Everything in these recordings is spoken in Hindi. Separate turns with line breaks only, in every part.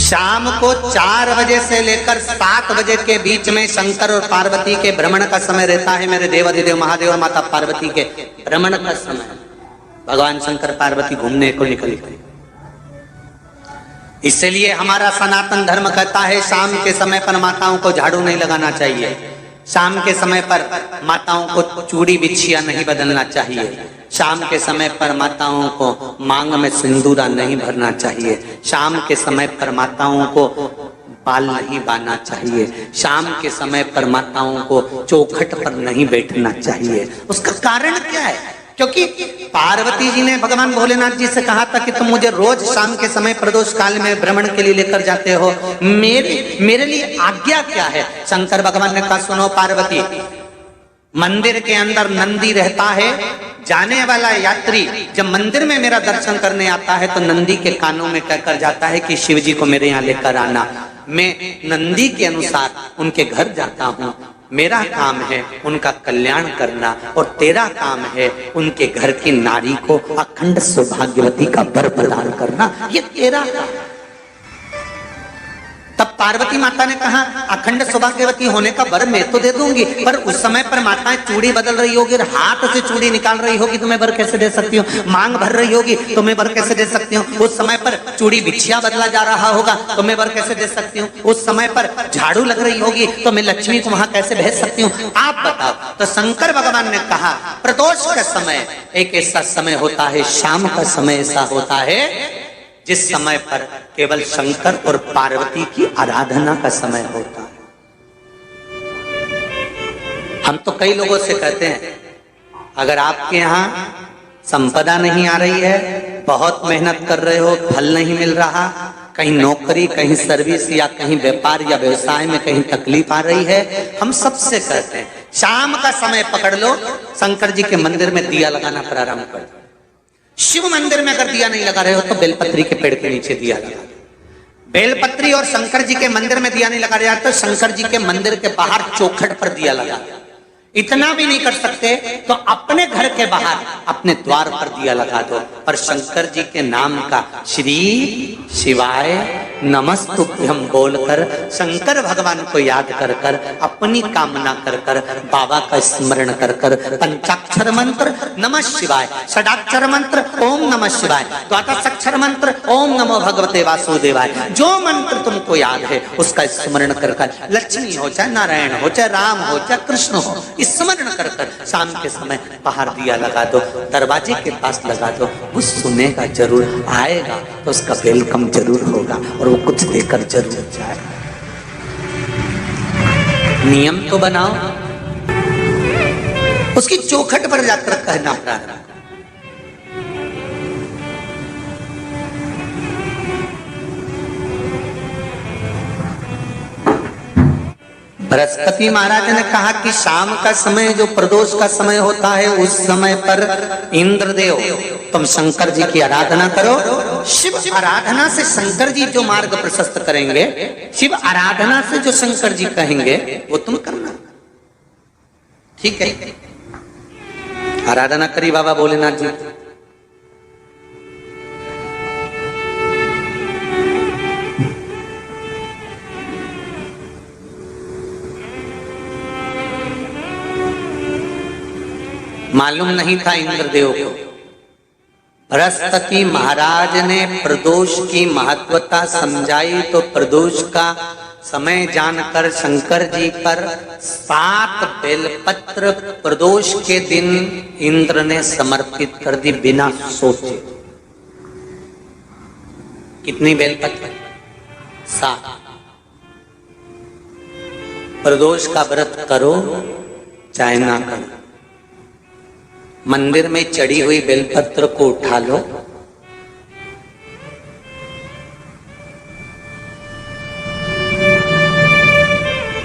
शाम को 4 बजे से लेकर 7 बजे के बीच में शंकर और पार्वती के भ्रमण का समय रहता है। मेरे देवाधिदेव महादेव और माता पार्वती के भ्रमण का समय, भगवान शंकर पार्वती घूमने को निकले। इसलिए हमारा सनातन धर्म कहता है शाम के समय पर माताओं को झाड़ू नहीं लगाना चाहिए, शाम के समय पर माताओं को चूड़ी बिछिया नहीं बदलना चाहिए, शाम के समय पर माताओं को मांग में सिंदूरा नहीं भरना चाहिए, शाम के समय पर माताओं को बाल नहीं बांधना चाहिए, शाम के समय पर माताओं को चौखट पर नहीं बैठना चाहिए। उसका कारण क्या है? क्योंकि पार्वती जी ने भगवान भोलेनाथ जी से कहा था कि तुम मुझे रोज शाम के समय प्रदोष काल में भ्रमण के लिए लेकर जाते हो, मेरे लिए आज्ञा क्या है? शंकर भगवान ने कहा सुनो पार्वती, मंदिर के अंदर नंदी रहता है, जाने वाला यात्री जब मंदिर में मेरा दर्शन करने आता है तो नंदी के कानों में कहकर जाता है कि शिव जी को मेरे यहाँ लेकर आना। मैं नंदी के अनुसार उनके घर जाता हूँ, मेरा काम है उनका कल्याण करना और तेरा काम है उनके घर की नारी को अखंड सौभाग्यवती का वर प्रदान करना, ये तेरा काम है। तब पार्वती माता ने कहा अखंड सौभाग्यवती होने का वर मैं तो दे दूंगी, पर उस समय पर माताएं चूड़ी बदल रही होगी, हाथ से चूड़ी निकाल रही होगी तो मैं वर कैसे दे सकती हूँ? मांग भर रही होगी तो मैं वर कैसे दे सकती हूँ? उस समय पर चूड़ी बिछिया बदला जा रहा होगा तो मैं वर कैसे दे सकती हूँ? उस समय पर झाड़ू लग रही होगी तो मैं लक्ष्मी को वहां कैसे भेज सकती हूँ? आप बताओ। तो शंकर भगवान ने कहा प्रदोष का समय एक ऐसा समय होता है, शाम का समय ऐसा होता है जिस समय पर केवल शंकर और पार्वती की आराधना का समय होता है। हम तो कई लोगों से कहते हैं अगर आपके यहाँ संपदा नहीं आ रही है, बहुत मेहनत कर रहे हो, फल नहीं मिल रहा, कहीं नौकरी, कहीं सर्विस या कहीं व्यापार या व्यवसाय में कहीं तकलीफ आ रही है, हम सबसे कहते हैं शाम का समय पकड़ लो, शंकर जी के मंदिर में दिया लगाना प्रारंभ कर दो। शिव मंदिर में अगर दिया नहीं लगा रहे हो तो बेलपत्री के पेड़ के नीचे दिया लगा दो। बेलपत्री और शंकर जी के मंदिर में दिया नहीं लगा रहे तो शंकर जी के मंदिर के बाहर चौखट पर दिया लगा दो। इतना भी नहीं कर सकते तो अपने घर के बाहर अपने द्वार पर दिया लगा दो, पर शंकर जी के नाम का श्री शिवाय नमस्तुभ्यम बोलकर शंकर भगवान को याद कर कर अपनी कामना कर कर बाबा का स्मरण कर कर पंचाक्षर मंत्र नमः शिवाय, षडाक्षर मंत्र ओम नमः शिवाय, द्वादशाक्षर मंत्र ओम नमो भगवते वासुदेवाय, जो मंत्र तुमको याद है उसका स्मरण कर कर लक्ष्मी हो चाहे नारायण हो चाहे राम हो चाहे कृष्ण हो स्मरण कर कर शाम के समय बाहर दिया लगा दो, दरवाजे के पास लगा दो। वो सुनेगा जरूर, आएगा तो उसका वेलकम जरूर होगा और वो कुछ देकर जरूर जाएगा। नियम तो बनाओ, उसकी चौखट पर जाकर कहना प्रारंभ। बृहस्पति महाराज ने कहा कि शाम का समय जो प्रदोष का समय होता है उस समय पर इंद्रदेव तुम शंकर जी की आराधना करो। शिव आराधना से शंकर जी जो मार्ग प्रशस्त करेंगे, शिव आराधना से जो शंकर जी कहेंगे वो तुम करना। ठीक है, आराधना करी बाबा भोलेनाथ जी। मालूम नहीं था इंद्रदेव को। बृहस्पति महाराज ने प्रदोष की महत्वता समझाई तो प्रदोष का समय जानकर शंकर जी पर 7 बेलपत्र प्रदोष के दिन इंद्र ने समर्पित कर दी बिना सोचे। कितनी बेलपत्र? 7। प्रदोष का व्रत करो चाहे ना करो, मंदिर में चढ़ी हुई बेलपत्र को उठा लो,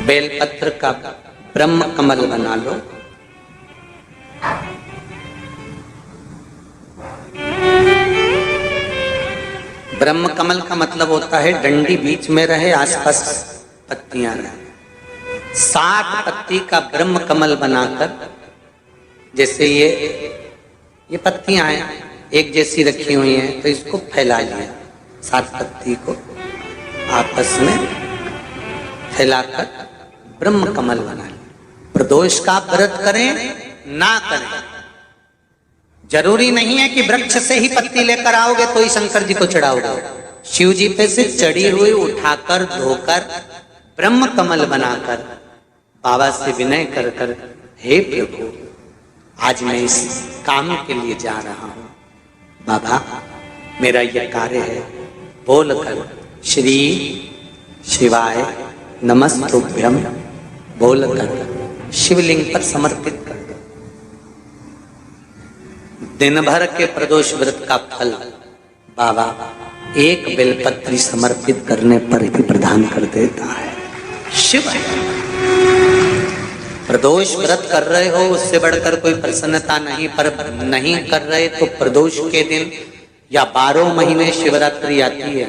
बेलपत्र का ब्रह्म कमल बना लो, ब्रह्म कमल का मतलब होता है डंडी बीच में रहे, आसपास पत्तियां रहे। 7 पत्ती का ब्रह्म कमल बनाकर, जैसे ये पत्तियां हैं एक जैसी रखी हुई हैं तो इसको फैला लिया 7 पत्ती को, आपस में फैलाकर ब्रह्म कमल बना लें। प्रदोष का व्रत करें ना करें, जरूरी नहीं है कि वृक्ष से ही पत्ती लेकर आओगे तो ही शंकर जी को चढ़ाओगे। शिव जी पे से चढ़ी हुई उठाकर धोकर ब्रह्म कमल बनाकर बाबा से विनय कर कर, हे प्रभु आज मैं इस काम के लिए जा रहा हूं, बाबा मेरा यह कार्य है, बोलकर श्री शिवाय नमस्तुभ्यम बोलकर शिवलिंग पर समर्पित कर दो। दिन भर के प्रदोष व्रत का फल बाबा एक बेलपत्री समर्पित करने पर भी प्रदान कर देता है। शिव है। प्रदोष व्रत कर रहे हो उससे बढ़कर कोई प्रसन्नता नहीं, पर नहीं कर रहे तो प्रदोष के दिन या 12 महीने शिवरात्रि आती है,